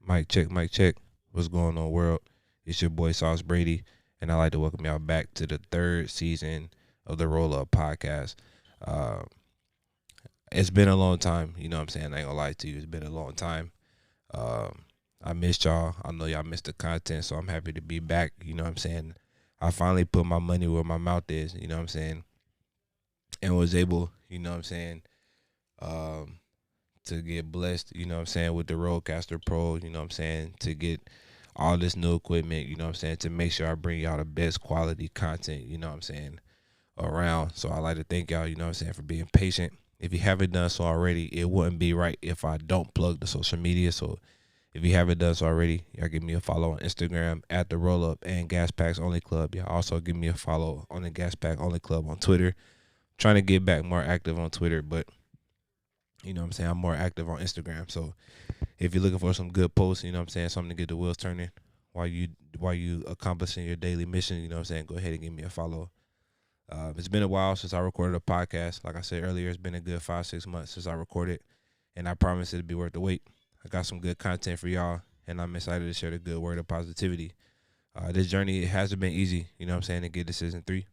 Mic check, mic check. What's going on, world? It's your boy Sauce Brady, and I'd like to welcome y'all back to the third season of the Roll Up Podcast. Uh, it's been a long time, you know what I'm saying? I ain't gonna lie to you, it's been a long time. Um, I missed y'all. I know y'all missed the content, so I'm happy to be back, you know what I'm saying? I finally put my money where my mouth is, you know what I'm saying? And was able, you know what I'm saying, um, to get blessed, you know what I'm saying, with the Roadcaster Pro, you know what I'm saying, to get all this new equipment, you know what I'm saying, to make sure I bring y'all the best quality content, you know what I'm saying, around. So I like to thank y'all, you know what I'm saying, for being patient. If you haven't done so already, it wouldn't be right if I don't plug the social media. So if you haven't done so already, y'all give me a follow on Instagram at the Roll Up and Gas Packs Only Club. Y'all also give me a follow on the Gas Pack Only Club on Twitter. Trying to get back more active on Twitter, but you know what I'm saying, I'm more active on Instagram. So if you're looking for some good posts, you know what I'm saying, something to get the wheels turning while you accomplishing your daily mission, you know what I'm saying, go ahead and give me a follow. It's been a while since I recorded a podcast. Like I said earlier, it's been a good 5-6 months since I recorded, and I promise it'll be worth the wait. I got some good content for y'all, and I'm excited to share the good word of positivity. This journey, it hasn't been easy, you know what I'm saying, to get to season 3.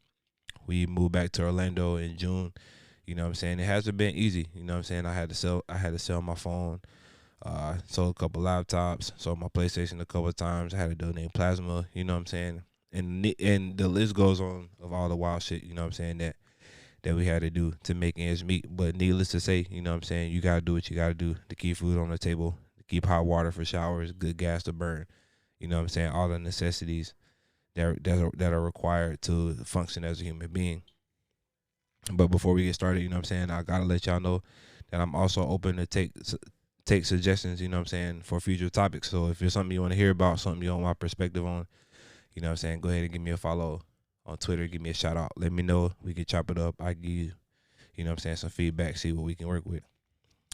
We moved back to Orlando in June. You know what I'm saying? It hasn't been easy. You know what I'm saying? I had to sell my phone. Sold a couple laptops, sold my PlayStation a couple of times. I had to donate plasma, you know what I'm saying? And the list goes on of all the wild shit, you know what I'm saying, that we had to do to make ends meet. But needless to say, you know what I'm saying, you gotta do what you gotta do to keep food on the table, to keep hot water for showers, good gas to burn. You know what I'm saying? All the necessities that are required to function as a human being. But before we get started, you know what I'm saying, I gotta let y'all know that I'm also open to take suggestions, you know what I'm saying, for future topics. So if there's something you want to hear about, something you want my perspective on, you know what I'm saying, go ahead and give me a follow on Twitter, give me a shout out. Let me know. We can chop it up. I give you, you know what I'm saying, some feedback, see what we can work with.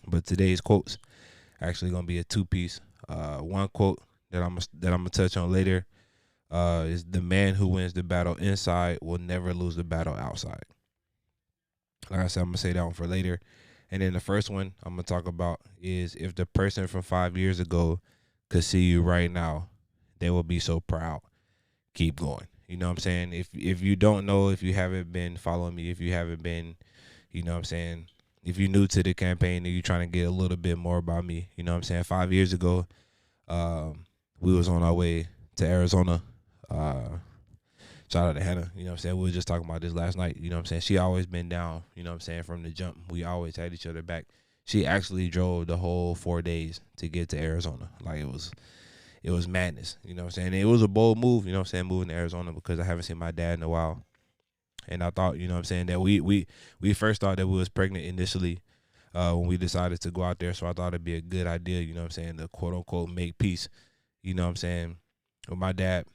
But today's quotes actually gonna be a two-piece. One quote that I'm gonna touch on later is the man who wins the battle inside will never lose the battle outside. Like I said, I'm gonna say that one for later. And then the first one I'm gonna talk about is if the person from 5 years ago could see you right now, they will be so proud. Keep going. You know what I'm saying? If you don't know, if you haven't been following me, if you haven't been, you know what I'm saying, if you're new to the campaign and you're trying to get a little bit more about me, you know what I'm saying? 5 years ago, we was on our way to Arizona. Uh, Shout out to Hannah. You know what I'm saying? We were just talking about this last night. You know what I'm saying? She always been down, you know what I'm saying, from the jump. We always had each other back. She actually drove the whole 4 days to get to Arizona. Like it was madness. You know what I'm saying? It was a bold move, you know what I'm saying, moving to Arizona because I haven't seen my dad in a while. And I thought, you know what I'm saying, that we first thought that we was pregnant initially when we decided to go out there. So I thought it'd be a good idea, you know what I'm saying, to quote unquote make peace, you know what I'm saying, with my dad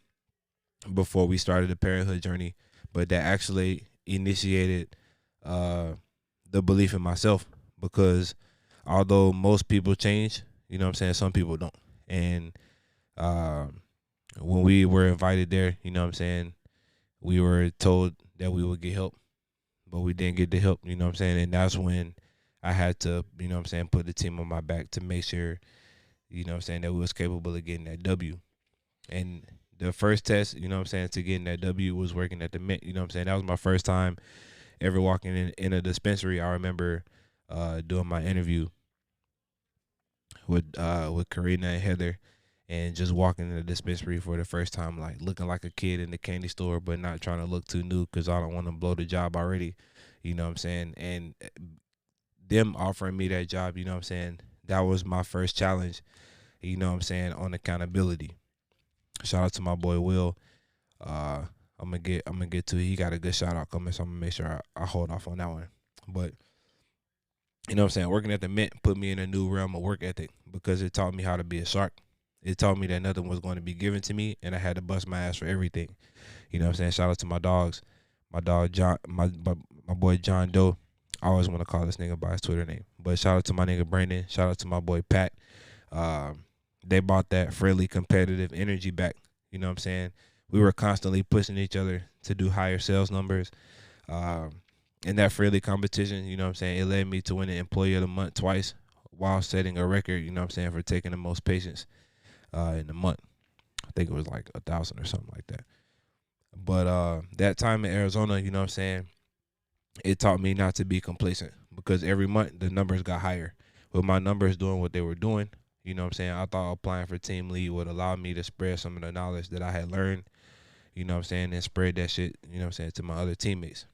before we started the parenthood journey, but that actually initiated uh, the belief in myself because although most people change, you know what I'm saying, some people don't. And um, when we were invited there, you know what I'm saying, we were told that we would get help, but we didn't get the help, you know what I'm saying, and that's when I had to, you know what I'm saying, put the team on my back to make sure, you know what I'm saying, that we was capable of getting that W. And the first test, you know what I'm saying, to getting that W was working at the Mint. You know what I'm saying? That was my first time ever walking in a dispensary. I remember doing my interview with Karina and Heather and just walking in the dispensary for the first time, like looking like a kid in the candy store, but not trying to look too new because I don't want to blow the job already. You know what I'm saying? And them offering me that job, you know what I'm saying, that was my first challenge, you know what I'm saying, on accountability. Shout out to my boy Will. Uh, I'm gonna get to it. He got a good shout out coming, so I'm gonna make sure I hold off on that one. But you know what I'm saying, working at the Mint put me in a new realm of work ethic because it taught me how to be a shark. It taught me that nothing was going to be given to me, and I had to bust my ass for everything. You know what I'm saying? Shout out to my dogs, my dog John, my boy John Doe. I always want to call this nigga by his Twitter name, but shout out to my nigga Brandon. Shout out to my boy Pat. Um, they brought that friendly, competitive energy back. You know what I'm saying? We were constantly pushing each other to do higher sales numbers. Um, in that friendly competition, you know what I'm saying, it led me to winning Employee of the Month twice while setting a record, you know what I'm saying, for taking the most patients. in the month. I think it was like 1,000 or something like that. But that time in Arizona, you know what I'm saying, it taught me not to be complacent because every month the numbers got higher. With my numbers doing what they were doing, you know what I'm saying, I thought applying for team lead would allow me to spread some of the knowledge that I had learned, you know what I'm saying, and spread that shit, you know what I'm saying, to my other teammates.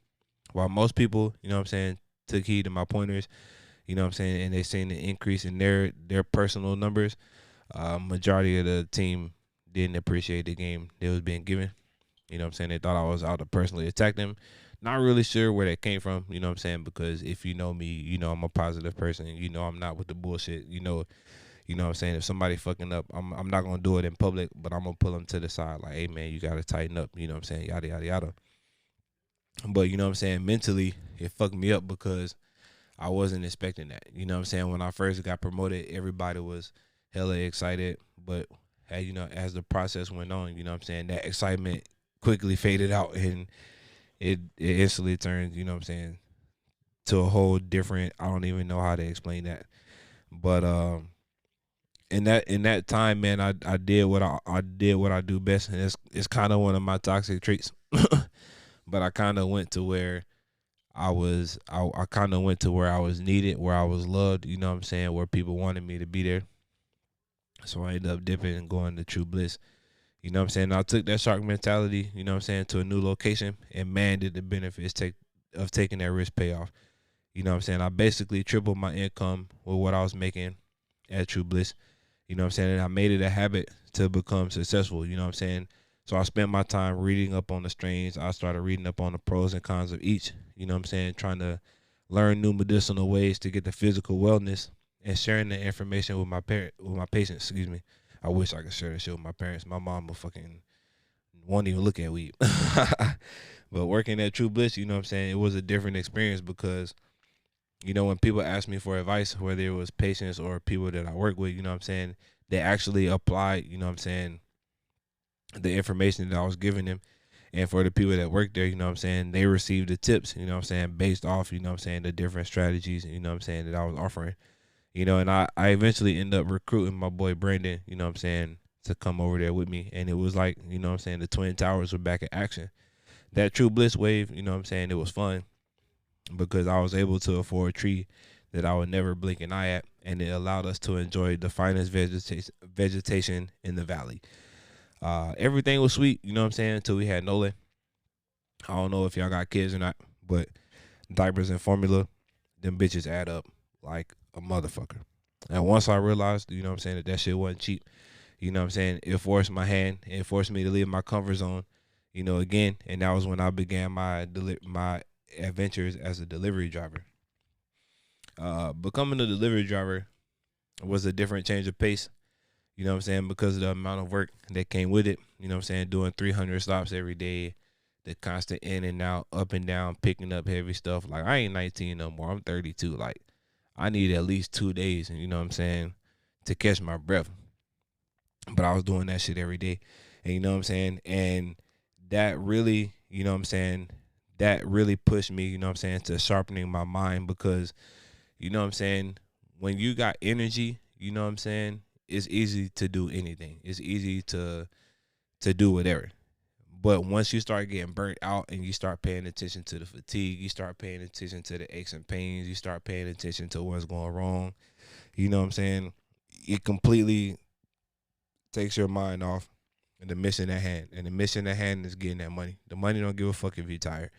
While most people, you know what I'm saying, took heed to my pointers, you know what I'm saying, and they seen the increase in their personal numbers, majority of the team didn't appreciate the game they was being given. You know what I'm saying? They thought I was out to personally attack them. Not really sure where that came from, you know what I'm saying? Because if you know me, you know I'm a positive person. You know I'm not with the bullshit. You know what I'm saying? If somebody fucking up, I'm not gonna do it in public, but I'm gonna pull them to the side like, hey man, you gotta tighten up, you know what I'm saying? Yada yada yada. But you know what I'm saying, mentally it fucked me up because I wasn't expecting that. You know what I'm saying? When I first got promoted, everybody was hella excited. But you know, as the process went on, you know what I'm saying, that excitement quickly faded out and it instantly turned, you know what I'm saying, to a whole different, I don't even know how to explain that. But in that time, man, I did what I did what I do best, and it's kind of one of my toxic traits. But I kind of went to where I kind of went to where I was needed, where I was loved, you know what I'm saying, where people wanted me to be there. So I ended up dipping and going to True Bliss. You know what I'm saying? I took that shark mentality, you know what I'm saying, to a new location, and man, did the benefits of taking that risk pay off. You know what I'm saying? I basically tripled my income with what I was making at True Bliss. You know what I'm saying? And I made it a habit to become successful. You know what I'm saying? So I spent my time reading up on the strains. I started reading up on the pros and cons of each. You know what I'm saying? Trying to learn new medicinal ways to get the physical wellness and sharing the information with my patients. Excuse me. I wish I could share that shit with my parents. My mom will fucking won't even look at weed. But working at True Bliss, you know what I'm saying? It was a different experience because you know, when people ask me for advice, whether it was patients or people that I work with, you know what I'm saying, they actually applied, you know what I'm saying, the information that I was giving them. And for the people that work there, you know what I'm saying, they received the tips, you know what I'm saying, based off, you know what I'm saying, the different strategies, you know what I'm saying, that I was offering. You know, and I eventually end up recruiting my boy Brandon, you know what I'm saying, to come over there with me. And it was like, you know what I'm saying, the Twin Towers were back in action. That True Bliss wave, you know what I'm saying, it was fun because I was able to afford a tree that I would never blink an eye at, and it allowed us to enjoy the finest vegetation in the valley. Everything was sweet, you know what I'm saying, until we had Nolan. I don't know if y'all got kids or not, but diapers and formula, them bitches add up like a motherfucker. And once I realized, you know what I'm saying, that shit wasn't cheap, you know what I'm saying, it forced my hand, it forced me to leave my comfort zone, you know, again, and that was when I began my adventures as a delivery driver. Becoming a delivery driver was a different change of pace, you know what I'm saying, because of the amount of work that came with it, you know what I'm saying, doing 300 stops every day, the constant in and out, up and down, picking up heavy stuff. Like, I ain't 19 no more, I'm 32. Like, I need at least 2 days, you know what I'm saying, to catch my breath. But I was doing that shit every day, and you know what I'm saying, and that really, you know what I'm saying, that really pushed me, you know what I'm saying, to sharpening my mind because, you know what I'm saying, when you got energy, you know what I'm saying, it's easy to do anything. It's easy to do whatever. But once you start getting burnt out and you start paying attention to the fatigue, you start paying attention to the aches and pains, you start paying attention to what's going wrong, you know what I'm saying, it completely takes your mind off the mission at hand. And the mission at hand is getting that money. The money don't give a fuck if you're tired.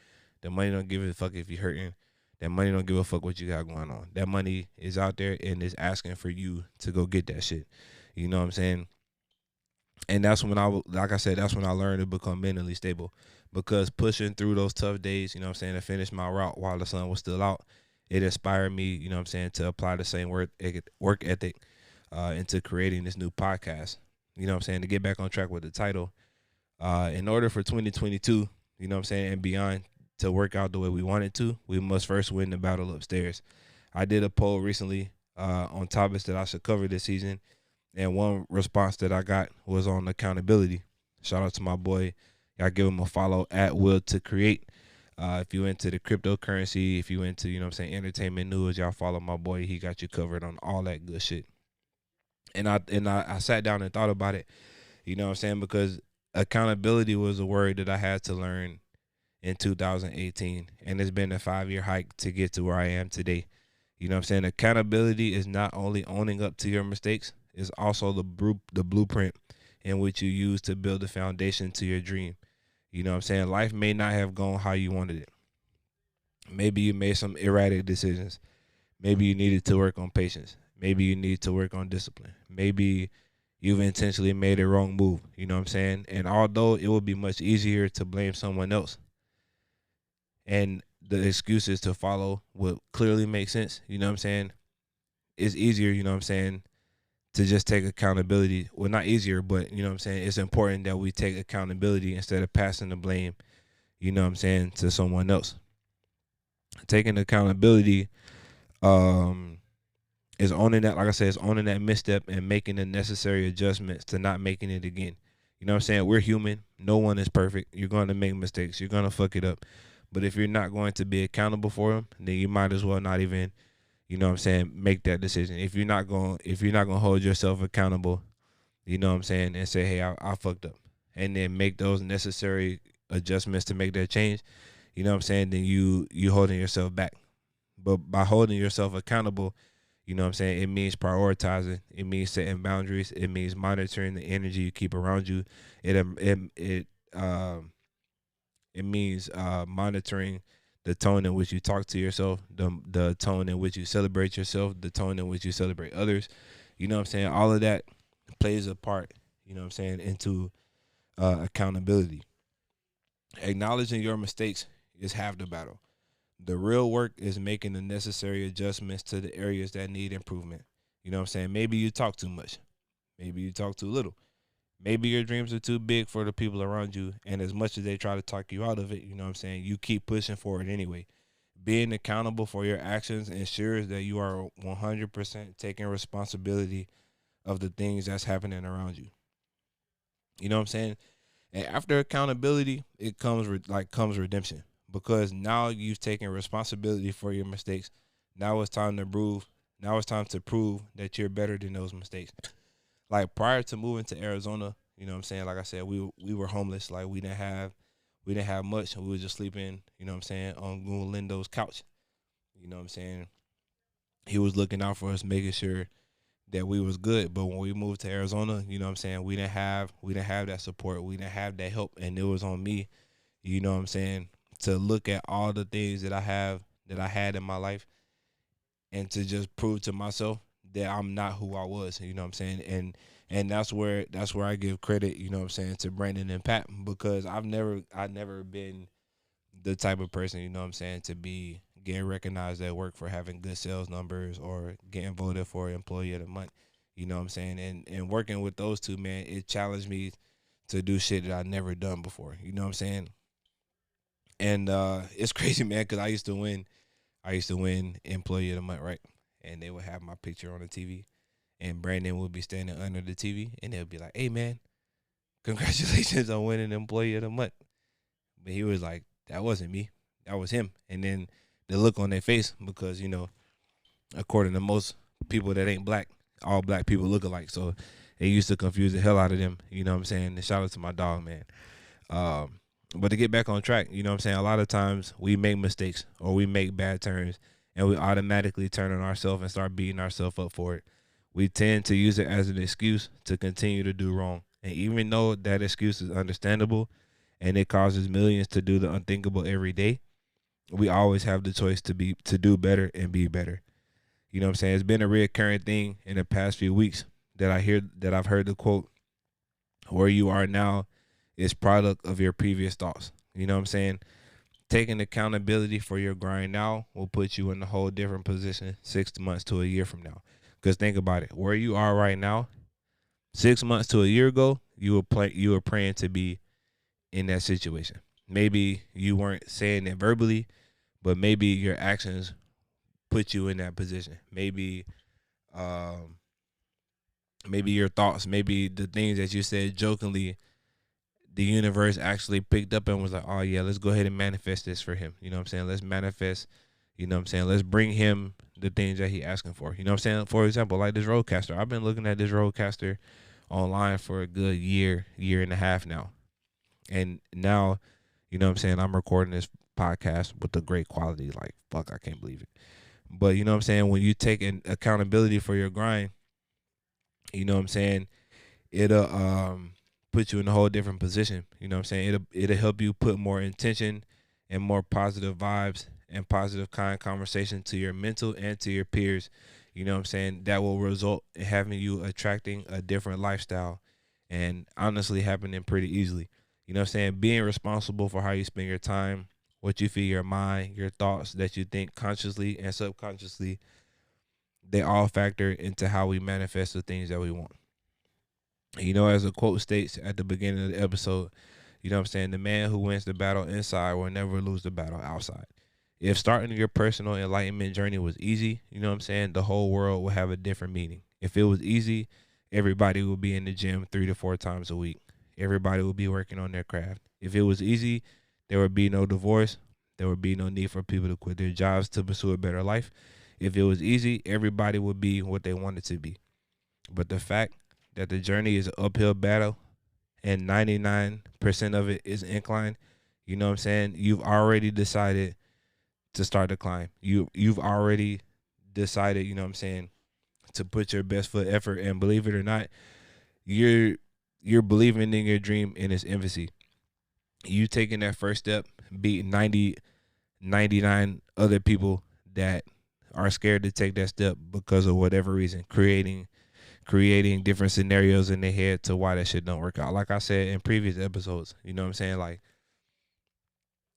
The money don't give a fuck if you're hurting. That money don't give a fuck what you got going on. That money is out there and is asking for you to go get that shit. You know what I'm saying? And that's when like I said, that's when I learned to become mentally stable. Because pushing through those tough days, you know what I'm saying, to finish my route while the sun was still out, it inspired me, you know what I'm saying, to apply the same work ethic into creating this new podcast. You know what I'm saying, to get back on track with the title. In order for 2022, you know what I'm saying, and beyond, to work out the way we want it to, we must first win the battle upstairs. I did a poll recently on topics that I should cover this season, and one response that I got was on accountability. Shout out to my boy. Y'all give him a follow at Will to Create. If you into the cryptocurrency, if you into, you know what I'm saying, entertainment news, y'all follow my boy. He got you covered on all that good shit. And I sat down and thought about it. You know what I'm saying? Because accountability was a word that I had to learn in 2018, and it's been a 5 year hike to get to where I am today. You know what I'm saying? Accountability is not only owning up to your mistakes, it's also the blueprint in which you use to build the foundation to your dream. You know what I'm saying? Life may not have gone how you wanted it. Maybe you made some erratic decisions. Maybe you needed to work on patience. Maybe you need to work on discipline. Maybe you've intentionally made a wrong move. You know what I'm saying? And although it would be much easier to blame someone else and the excuses to follow would clearly make sense, you know what I'm saying? It's easier, you know what I'm saying, to just take accountability. Well, not easier, but you know what I'm saying? It's important that we take accountability instead of passing the blame, you know what I'm saying, to someone else. Taking accountability um is owning that, like I said, is owning that misstep and making the necessary adjustments to not making it again. You know what I'm saying? We're human. No one is perfect. You're going to make mistakes. You're going to fuck it up. But if you're not going to be accountable for them, then you might as well not even, you know what I'm saying, make that decision. If you're not going to hold yourself accountable, you know what I'm saying, and say, hey, I fucked up, and then make those necessary adjustments to make that change, you know what I'm saying, then you holding yourself back. But by holding yourself accountable, you know what I'm saying, it means prioritizing. It means setting boundaries. It means monitoring the energy you keep around you. It means monitoring the tone in which you talk to yourself, the tone in which you celebrate yourself, the tone in which you celebrate others. You know what I'm saying? All of that plays a part, you know what I'm saying, into accountability. Acknowledging your mistakes is half the battle. The real work is making the necessary adjustments to the areas that need improvement. You know what I'm saying? Maybe you talk too much. Maybe you talk too little. Maybe your dreams are too big for the people around you. And as much as they try to talk you out of it, you know what I'm saying, you keep pushing for it anyway. Being accountable for your actions ensures that you are 100% taking responsibility of the things that's happening around you. You know what I'm saying? And after accountability, it comes redemption, because now you've taken responsibility for your mistakes. Now it's time to prove. Now it's time to prove that you're better than those mistakes. Like prior to moving to Arizona, you know what I'm saying. Like I said, we were homeless. Like we didn't have much. We were just sleeping. You know what I'm saying, on Lindo's couch. You know what I'm saying. He was looking out for us, making sure that we was good. But when we moved to Arizona, you know what I'm saying, we didn't have that support. We didn't have that help. And it was on me, you know what I'm saying, to look at all the things that I had in my life, and to just prove to myself that I'm not who I was, you know what I'm saying? And that's where I give credit, you know what I'm saying, to Brandon and Pat, because I've never been the type of person, you know what I'm saying, to be getting recognized at work for having good sales numbers or getting voted for employee of the month. You know what I'm saying? And working with those two, man, it challenged me to do shit that I never done before. You know what I'm saying? And it's crazy, man, because I used to win employee of the month, right? And they would have my picture on the TV, and Brandon would be standing under the TV, and they'll be like, "Hey, man, congratulations on winning employee of the month." But he was like, "That wasn't me. That was him." And then the look on their face, because according to most people that ain't black, all black people look alike. So it used to confuse the hell out of them. You know what I'm saying? And shout out to my dog, man. Um, but to get back on track, you know what I'm saying? A lot of times we make mistakes or we make bad turns, and we automatically turn on ourselves and start beating ourselves up for it. We tend to use it as an excuse to continue to do wrong. And even though that excuse is understandable and it causes millions to do the unthinkable every day, we always have the choice to do better and be better. You know what I'm saying? It's been a reoccurring thing in the past few weeks that I've heard the quote, "Where you are now is product of your previous thoughts." You know what I'm saying? Taking accountability for your grind now will put you in a whole different position 6 months to a year from now. Because think about it, where you are right now, 6 months to a year ago, you were praying to be in that situation. Maybe you weren't saying it verbally, but maybe your actions put you in that position. Um, maybe your thoughts, maybe the things that you said jokingly, the universe actually picked up and was like, "Oh yeah, let's go ahead and manifest this for him." You know what I'm saying? Let's manifest You know what I'm saying? Let's bring him the things that he asking for. You know what I'm saying? For example, like this Roadcaster. I've been looking at this Roadcaster online for a good year and a half now. And now, you know what I'm saying, I'm recording this podcast with a great quality. Like, fuck, I can't believe it. But you know what I'm saying? When you take an accountability for your grind, you know what I'm saying, it'll put you in a whole different position. You know what I'm saying? It'll help you put more intention and more positive vibes and positive kind conversation to your mental and to your peers. You know what I'm saying? That will result in having you attracting a different lifestyle and honestly happening pretty easily. You know what I'm saying? Being responsible for how you spend your time, what you feed your mind, your thoughts that you think consciously and subconsciously, they all factor into how we manifest the things that we want. You know, as the quote states at the beginning of the episode, you know what I'm saying? The man who wins the battle inside will never lose the battle outside. If starting your personal enlightenment journey was easy, you know what I'm saying? The whole world would have a different meaning. If it was easy, everybody would be in the gym 3 to 4 times a week. Everybody would be working on their craft. If it was easy, there would be no divorce. There would be no need for people to quit their jobs to pursue a better life. If it was easy, everybody would be what they wanted to be. But the fact that the journey is an uphill battle and 99% of it is incline, you know what I'm saying? You've already decided to start the climb. You've already decided, you know what I'm saying, to put your best foot effort, and believe it or not, you're believing in your dream in its infancy. You taking that first step, beat 99 other people that are scared to take that step because of whatever reason, creating different scenarios in their head to why that shit don't work out. Like I said in previous episodes, you know what I'm saying? Like,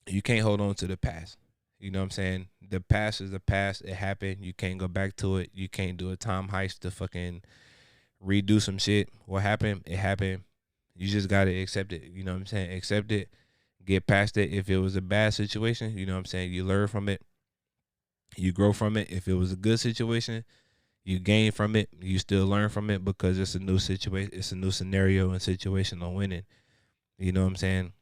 you can't hold on to the past. You know what I'm saying? The past is the past. It happened. You can't go back to it. You can't do a time heist to fucking redo some shit. What happened? It happened. You just gotta accept it. You know what I'm saying? Accept it. Get past it. If it was a bad situation, you know what I'm saying? You learn from it. You grow from it. If it was a good situation, you gain from it. You still learn from it because it's a new situation. It's a new scenario and situation on winning. You know what I'm saying?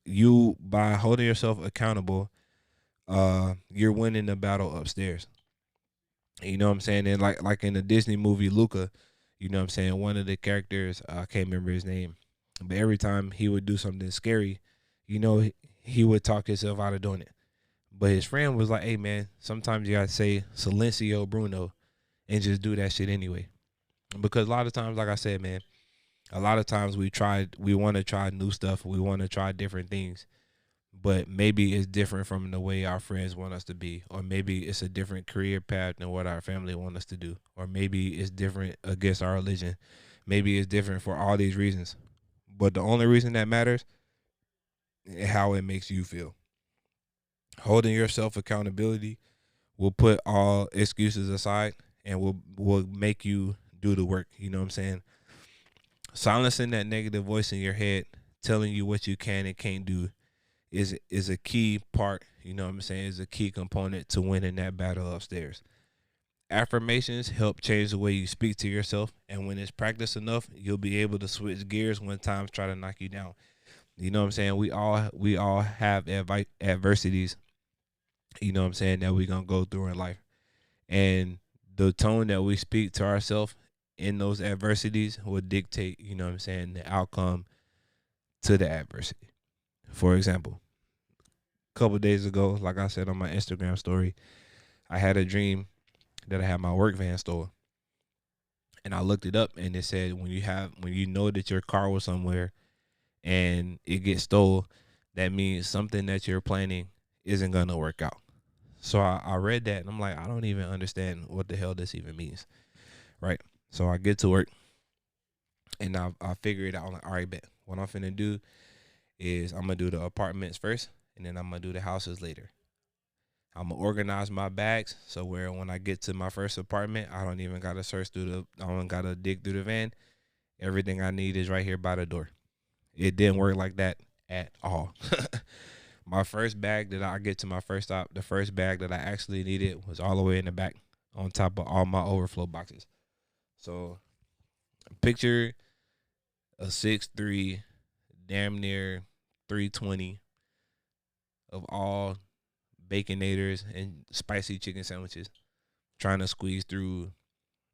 You, by holding yourself accountable, you're winning the battle upstairs. You know what I'm saying? And like in the Disney movie Luca, you know what I'm saying? One of the characters, I can't remember his name, but every time he would do something scary, you know, he would talk himself out of doing it. But his friend was like, "Hey man, sometimes you gotta say Silencio Bruno and just do that shit anyway." Because a lot of times, like I said, man, a lot of times we want to try new stuff, we want to try different things, but maybe it's different from the way our friends want us to be, or maybe it's a different career path than what our family want us to do, or maybe it's different against our religion, maybe it's different for all these reasons. But the only reason that matters is how it makes you feel. Holding yourself accountability will put all excuses aside and will make you do the work. You know what I'm saying? Silencing that negative voice in your head telling you what you can and can't do is a key part, you know what I'm saying, is a key component to winning that battle upstairs. Affirmations help change the way you speak to yourself, and when it's practiced enough, you'll be able to switch gears when times try to knock you down. You know what I'm saying? We all have adversities, you know what I'm saying, that we gonna go through in life. And the tone that we speak to ourselves in those adversities will dictate, you know what I'm saying, the outcome to the adversity. For example, a couple of days ago, like I said on my Instagram story, I had a dream that I had my work van stolen. And I looked it up and it said when you know that your car was somewhere and it gets stole, that means something that you're planning isn't gonna work out. So I read that and I'm like, I don't even understand what the hell this even means. Right. So I get to work and I figure it out. I'm like, all right, bet. What I'm finna do is I'm gonna do the apartments first and then I'm gonna do the houses later. I'm gonna organize my bags so where when I get to my first apartment, I don't even gotta I don't gotta dig through the van. Everything I need is right here by the door. It didn't work like that at all. My first bag that I get to my first stop, the first bag that I actually needed was all the way in the back on top of all my overflow boxes. So picture a 6'3", damn near 320 of all baconators and spicy chicken sandwiches, trying to squeeze through,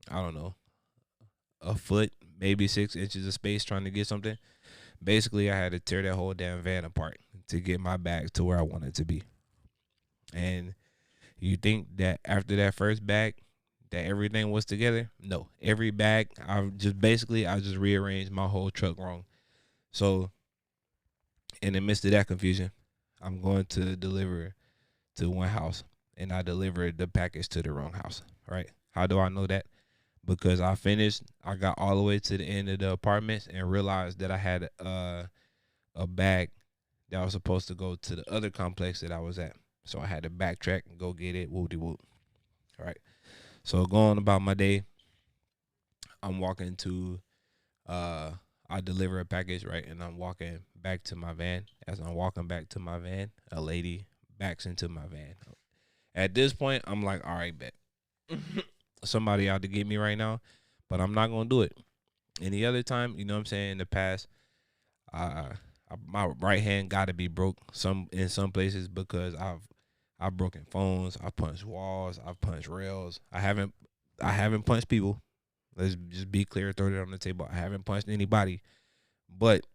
I don't know, a foot, maybe 6 inches of space trying to get something. Basically, I had to tear that whole damn van apart to get my bag to where I wanted to be. And you think that after that first bag, that everything was together? No, every bag, I just rearranged my whole truck wrong. So in the midst of that confusion, I'm going to deliver to one house, and I delivered the package to the wrong house. Right? How do I know that? Because I got all the way to the end of the apartments and realized that I had a bag that was supposed to go to the other complex that I was at. So I had to backtrack and go get it. Whoop de whoop. All right. So going about my day, I'm walking to I deliver a package, right, and I'm walking back to my van. As I'm walking back to my van, a lady backs into my van. At this point, I'm like, all right, bet. Somebody out to get me right now, but I'm not gonna do it. Any other time, you know what I'm saying, in the past, uh, my right hand got to be broke in some places because I've broken phones, I've punched walls, I've punched rails. I haven't punched people. Let's just be clear, throw it on the table. I haven't punched anybody, but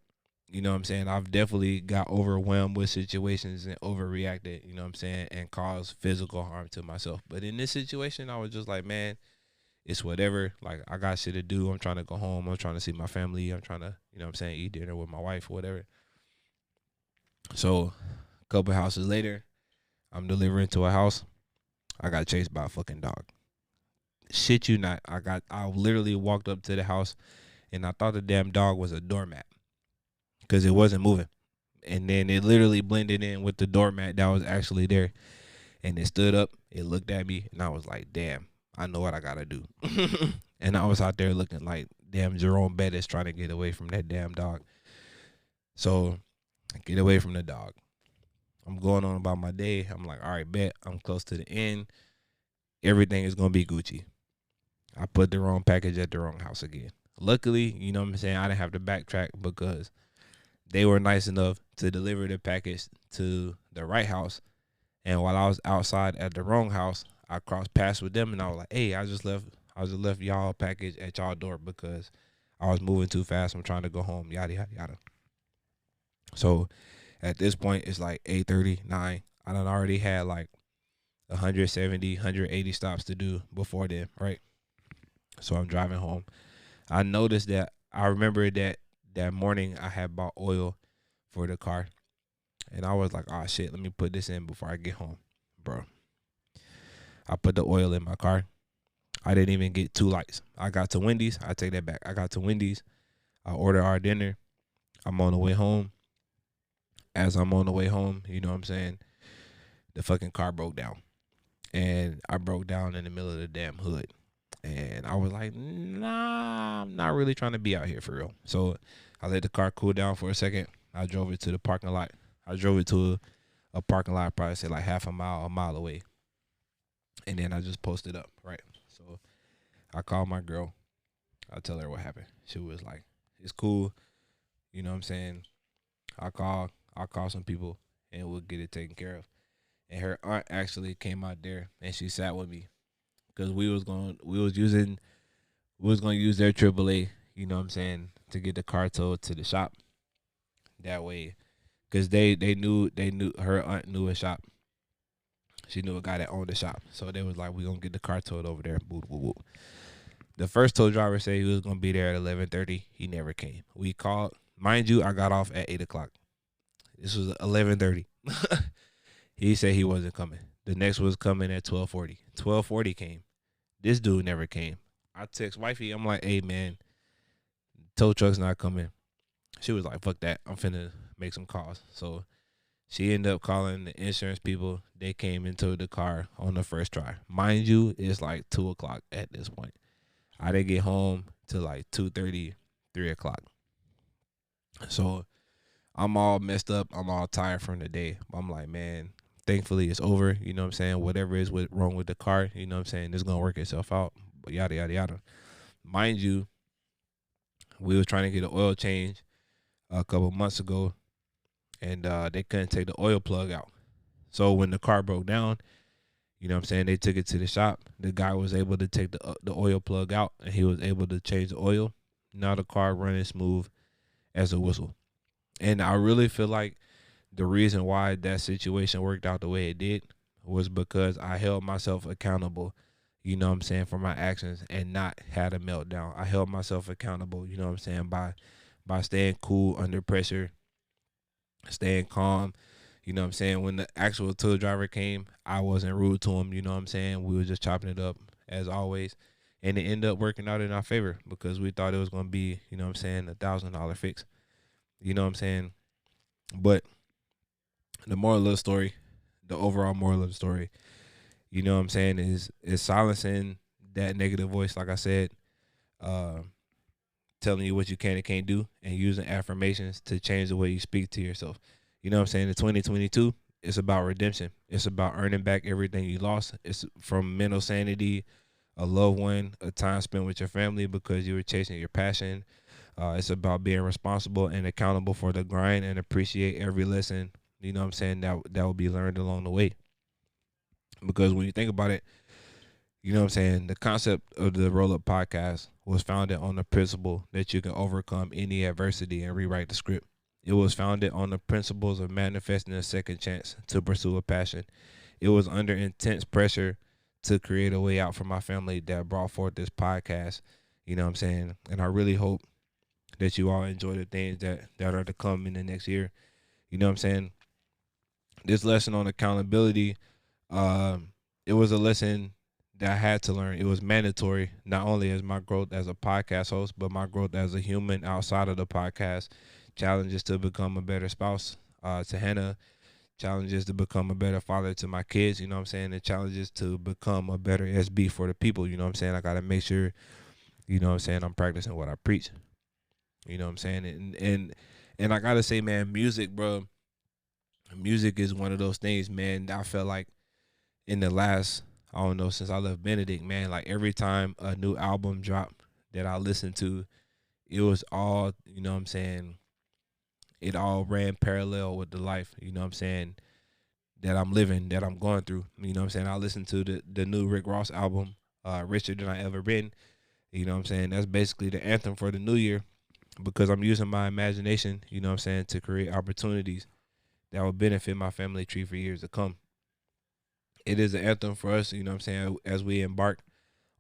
you know what I'm saying, I've definitely got overwhelmed with situations and overreacted, you know what I'm saying, and caused physical harm to myself. But in this situation, I was just like, man, it's whatever. Like, I got shit to do. I'm trying to go home. I'm trying to see my family. I'm trying to, you know what I'm saying, eat dinner with my wife or whatever. So a couple houses later, I'm delivering to a house. I got chased by a fucking dog. Shit you not. I literally walked up to the house and I thought the damn dog was a doormat because it wasn't moving. And then it literally blended in with the doormat that was actually there. And it stood up, it looked at me, and I was like, damn, I know what I gotta do. And I was out there looking like damn Jerome Bettis trying to get away from that damn dog. So I get away from the dog. I'm going on about my day. I'm like, all right, bet. I'm close to the end. Everything is gonna be Gucci. I put the wrong package at the wrong house again. Luckily, you know what I'm saying, I didn't have to backtrack because they were nice enough to deliver the package to the right house. And while I was outside at the wrong house, I crossed paths with them and I was like, hey, I just left y'all a package at y'all door because I was moving too fast. I'm trying to go home, yada yada yada. So at this point it's like 8:39. I done already had like 170, 180 stops to do before then, right? So I'm driving home. I remember that morning I had bought oil for the car. And I was like, oh shit, let me put this in before I get home. Bro, I put the oil in my car. I didn't even get 2 lights. I got to Wendy's. I take that back. I got to Wendy's. I ordered our dinner. I'm on the way home. As I'm on the way home, you know what I'm saying, the fucking car broke down. And I broke down in the middle of the damn hood. And I was like, nah, I'm not really trying to be out here for real. So I let the car cool down for a second. I drove it to the parking lot. I drove it to a parking lot, probably say like half a mile away. And then I just posted up, right? So I called my girl. I tell her what happened. She was like, it's cool. You know what I'm saying? I'll call some people and we'll get it taken care of. And her aunt actually came out there and she sat with me because we was gonna use their AAA, you know what I'm saying, to get the car towed to the shop. That way, because they knew her aunt knew a shop. She knew a guy that owned the shop, so they was like, we gonna get the car towed over there. Boop, boop, boop. The first tow driver said he was gonna be there at 11:30. He never came. We called. Mind you, I got off at 8:00. This was 11:30. He said he wasn't coming. The next was coming at 12:40. 12:40 came. This dude never came. I text wifey. I'm like, hey man, tow truck's not coming. She was like, fuck that. I'm finna make some calls. So she ended up calling the insurance people. They came into the car on the first try. Mind you, it's like 2:00 at this point. I didn't get home till like 2:30, 3:00. So I'm all messed up. I'm all tired from the day. I'm like, man, thankfully it's over. You know what I'm saying? Whatever is wrong with the car, you know what I'm saying, it's going to work itself out. But yada, yada, yada. Mind you, we was trying to get an oil change a couple months ago, and they couldn't take the oil plug out. So when the car broke down, you know what I'm saying, they took it to the shop. The guy was able to take the oil plug out, and he was able to change the oil. Now the car running smooth as a whistle. And I really feel like the reason why that situation worked out the way it did was because I held myself accountable, you know what I'm saying, for my actions and not had a meltdown. I held myself accountable, you know what I'm saying, by staying cool under pressure, staying calm. You know what I'm saying? When the actual tow driver came, I wasn't rude to him, you know what I'm saying? We were just chopping it up as always. And it ended up working out in our favor because we thought it was gonna be, you know what I'm saying, $1,000 fix. You know what I'm saying? But the moral of the story, the overall moral of the story, you know what I'm saying, is silencing that negative voice, like I said, uh, telling you what you can and can't do, and using affirmations to change the way you speak to yourself. You know what I'm saying? In 2022, it's about redemption. It's about earning back everything you lost. It's from mental sanity, a loved one, a time spent with your family because you were chasing your passion. It's about being responsible and accountable for the grind and appreciate every lesson, you know what I'm saying, that will be learned along the way. Because when you think about it, you know what I'm saying, the concept of the Roll Up Podcast was founded on the principle that you can overcome any adversity and rewrite the script. It was founded on the principles of manifesting a second chance to pursue a passion. It was under intense pressure to create a way out for my family that brought forth this podcast. You know what I'm saying? And I really hope that you all enjoy the things that are to come in the next year. You know what I'm saying? This lesson on accountability, it was a lesson that I had to learn. It was mandatory, not only as my growth as a podcast host, but my growth as a human outside of the podcast. Challenges to become a better spouse to Hannah, challenges to become a better father to my kids, you know what I'm saying, and challenges to become a better SB for the people, you know what I'm saying. I got to make sure, you know what I'm saying, I'm practicing what I preach, you know what I'm saying. And I got to say, man, music, bro, music is one of those things, man, that I felt like in the last, I don't know, since I left Benedict, man, like every time a new album dropped that I listened to, it was all, you know what I'm saying, it all ran parallel with the life, you know what I'm saying, that I'm living, that I'm going through. You know what I'm saying? I listened to the new Rick Ross album, Richer Than I Ever Been. You know what I'm saying? That's basically the anthem for the new year because I'm using my imagination, you know what I'm saying, to create opportunities that will benefit my family tree for years to come. It is an anthem for us, you know what I'm saying, as we embark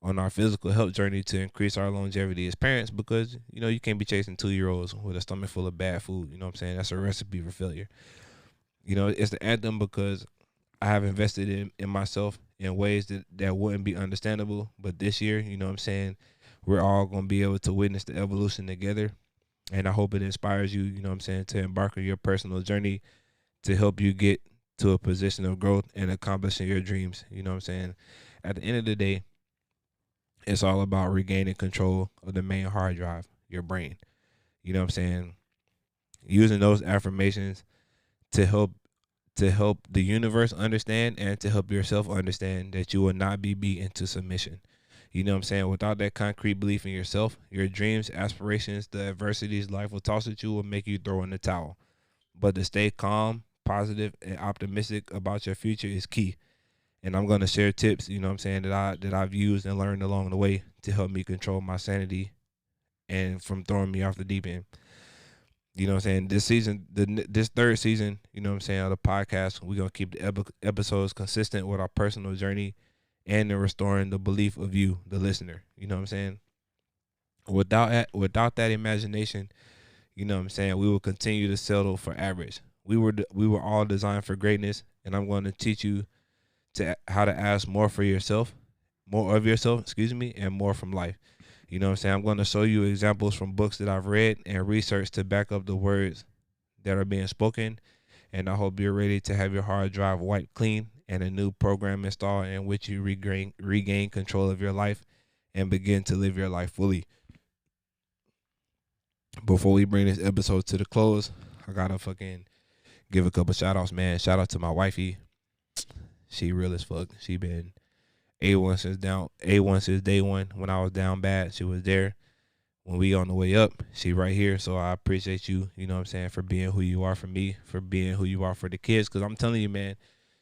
on our physical health journey to increase our longevity as parents because, you know, you can't be chasing 2-year-olds with a stomach full of bad food. You know what I'm saying? That's a recipe for failure. You know, it's the anthem because I have invested in myself in ways that wouldn't be understandable. But this year, you know what I'm saying, we're all going to be able to witness the evolution together. And I hope it inspires you, you know what I'm saying, to embark on your personal journey to help you get to a position of growth and accomplishing your dreams. You know what I'm saying? At the end of the day, it's all about regaining control of the main hard drive, your brain. You know what I'm saying? Using those affirmations to help the universe understand and to help yourself understand that you will not be beaten to submission. You know what I'm saying? Without that concrete belief in yourself, your dreams, aspirations, the adversities life will toss at you will make you throw in the towel. But to stay calm, positive, and optimistic about your future is key. And I'm gonna share tips, you know what I'm saying, that I've used and learned along the way to help me control my sanity and from throwing me off the deep end. You know what I'm saying? This season, this third season, you know what I'm saying, of the podcast, we're going to keep the episodes consistent with our personal journey and in restoring the belief of you, the listener. You know what I'm saying? Without that imagination, you know what I'm saying, we will continue to settle for average. We were all designed for greatness, and I'm going to teach you how to ask more for yourself, more of yourself, and more from life. You know what I'm saying? I'm going to show you examples from books that I've read and research to back up the words that are being spoken. And I hope you're ready to have your hard drive wiped clean and a new program installed in which you regain control of your life and begin to live your life fully. Before we bring this episode to the close, I got to fucking give a couple shout outs, man. Shout out to my wifey. She real as fuck. She been A1 since day one. When I was down bad, she was there. When we on the way up, she right here. So I appreciate you, you know what I'm saying, for being who you are for me, for being who you are for the kids. Because I'm telling you, man,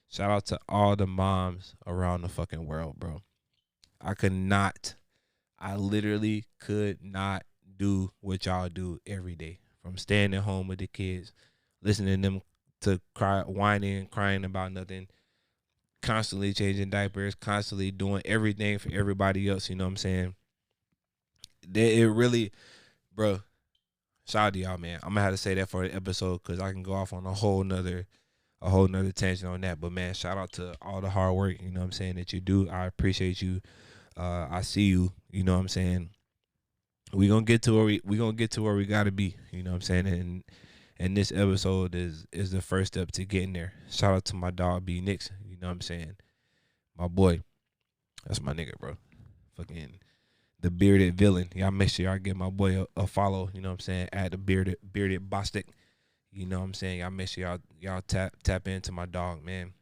Shout out to all the moms around the fucking world, bro. I could not, I literally could not do what y'all do every day. From staying at home with the kids, listening to them to cry, whining, crying about nothing, constantly changing diapers, constantly doing everything for everybody else. You know what I'm saying? It really, bro. Shout out to y'all, man. I'm gonna have to say that for the episode because I can go off on a whole nother tangent on that. But man, shout out to all the hard work, you know what I'm saying, that you do. I appreciate you. I see you, you know what I'm saying. We gonna get to where we gotta be, you know what I'm saying? And this episode is the first step to getting there. Shout out to my dog B Nix, you know what I'm saying? My boy. That's my nigga, bro. Fucking the bearded villain. Y'all make sure y'all give my boy a follow, you know what I'm saying, at the bearded Bostic. You know what I'm saying? Y'all make sure y'all tap into my dog, man.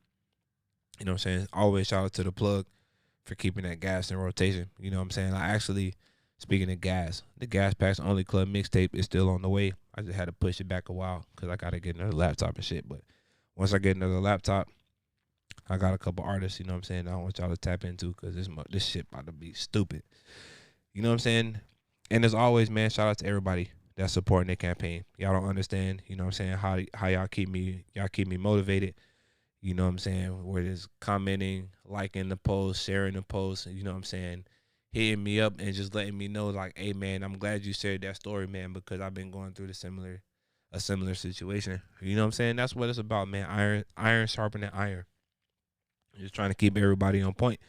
You know what I'm saying? Always shout out to the plug for keeping that gas in rotation. You know what I'm saying? I actually, speaking of gas, the Gas Packs Only Club mixtape is still on the way. I just had to push it back a while because I got to get another laptop and shit. But once I get another laptop, I got a couple artists, you know what I'm saying, I want y'all to tap into because this shit about to be stupid. You know what I'm saying? And as always, man, shout out to everybody that's supporting the campaign. Y'all don't understand, you know what I'm saying, how y'all keep me motivated. You know what I'm saying? Where it's commenting, liking the post, sharing the post, you know what I'm saying? Hitting me up and just letting me know, like, hey man, I'm glad you shared that story, man, because I've been going through a similar situation. You know what I'm saying? That's what it's about, man. Iron sharpening iron. Just trying to keep everybody on point.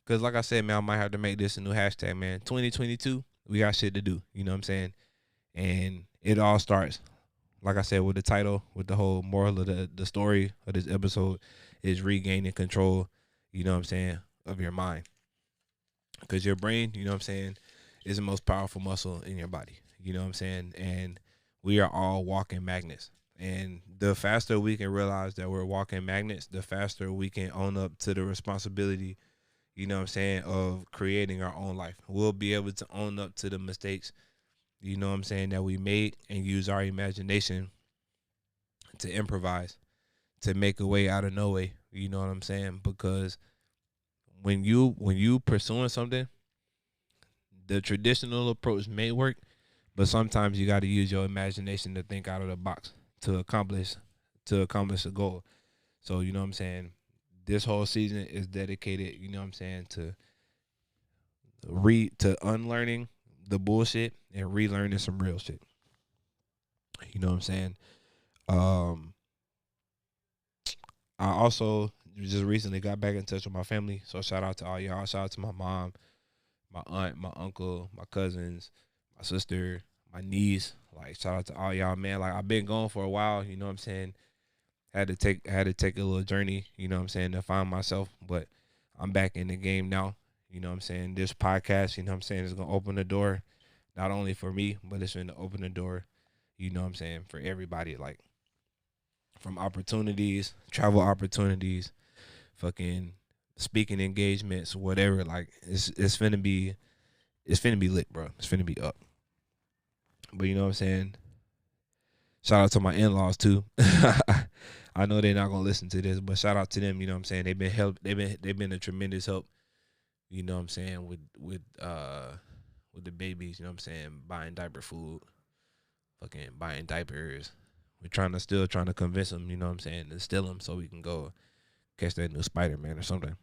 Cause like I said, man, I might have to make this a new hashtag, man. 2022, we got shit to do. You know what I'm saying? And it all starts, like I said, with the title, with the whole moral of the story of this episode is regaining control, you know what I'm saying, of your mind. Because your brain, you know what I'm saying, is the most powerful muscle in your body. You know what I'm saying? And we are all walking magnets. And the faster we can realize that we're walking magnets, the faster we can own up to the responsibility, you know what I'm saying, of creating our own life. We'll be able to own up to the mistakes, you know what I'm saying, that we made and use our imagination to improvise, to make a way out of no way. You know what I'm saying? Because when you pursuing something, the traditional approach may work, but sometimes you got to use your imagination to think out of the box to accomplish a goal. So you know what I'm saying? This whole season is dedicated, you know what I'm saying, to unlearning the bullshit and relearning some real shit. You know what I'm saying? Um I also just recently got back in touch with my family. So shout out to all y'all. Shout out to my mom, my aunt, my uncle, my cousins, my sister, my niece. Like shout out to all y'all, man. Like I've been gone for a while, you know what I'm saying? Had to take a little journey, you know what I'm saying, to find myself. But I'm back in the game now. You know what I'm saying? This podcast, you know what I'm saying, is gonna open the door, not only for me, but it's gonna open the door, you know what I'm saying, for everybody. Like from opportunities, travel opportunities, fucking speaking engagements, whatever. Like it's finna be lit, bro. It's finna be up. But you know what I'm saying? Shout out to my in-laws too. I know they're not gonna listen to this, but shout out to them. You know what I'm saying? They've been a tremendous help. You know what I'm saying, with the babies. You know what I'm saying? Buying diaper food, fucking buying diapers. Still trying to convince them. You know what I'm saying? To steal them so we can go catch that new Spider-Man or something.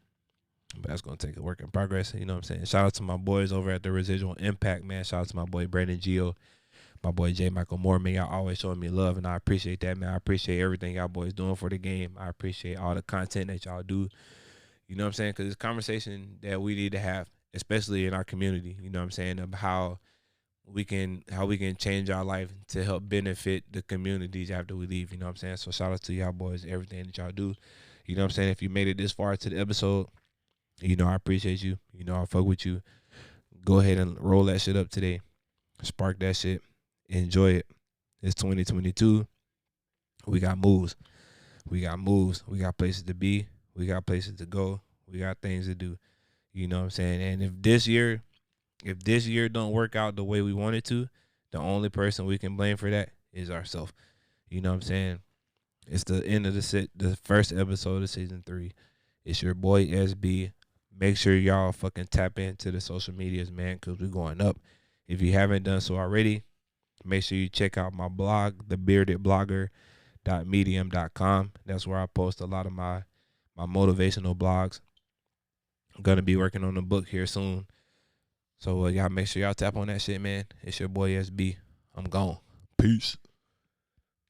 But that's gonna take a work in progress. You know what I'm saying? Shout out to my boys over at the Residual Impact, man. Shout out to my boy Brandon Gio, my boy J. Michael Moore, man. Y'all always showing me love, and I appreciate that, man. I appreciate everything y'all boys doing for the game. I appreciate all the content that y'all do. You know what I'm saying? Because it's a conversation that we need to have, especially in our community. You know what I'm saying? Of how we can change our life to help benefit the communities after we leave. You know what I'm saying? So shout out to y'all boys, everything that y'all do. You know what I'm saying? If you made it this far to the episode, you know I appreciate you. You know I fuck with you. Go ahead and roll that shit up today. Spark that shit. Enjoy it. It's 2022. We got moves. We got moves. We got places to be. We got places to go. We got things to do. You know what I'm saying? And if this year don't work out the way we want it to, the only person we can blame for that is ourselves. You know what I'm saying? It's the end of the first episode of season 3. It's your boy SB. Make sure y'all fucking tap into the social medias, man, because we're going up. If you haven't done so already, make sure you check out my blog, thebeardedblogger.medium.com. That's where I post a lot of my motivational blogs. I'm going to be working on a book here soon. So y'all make sure y'all tap on that shit, man. It's your boy SB. I'm gone. Peace.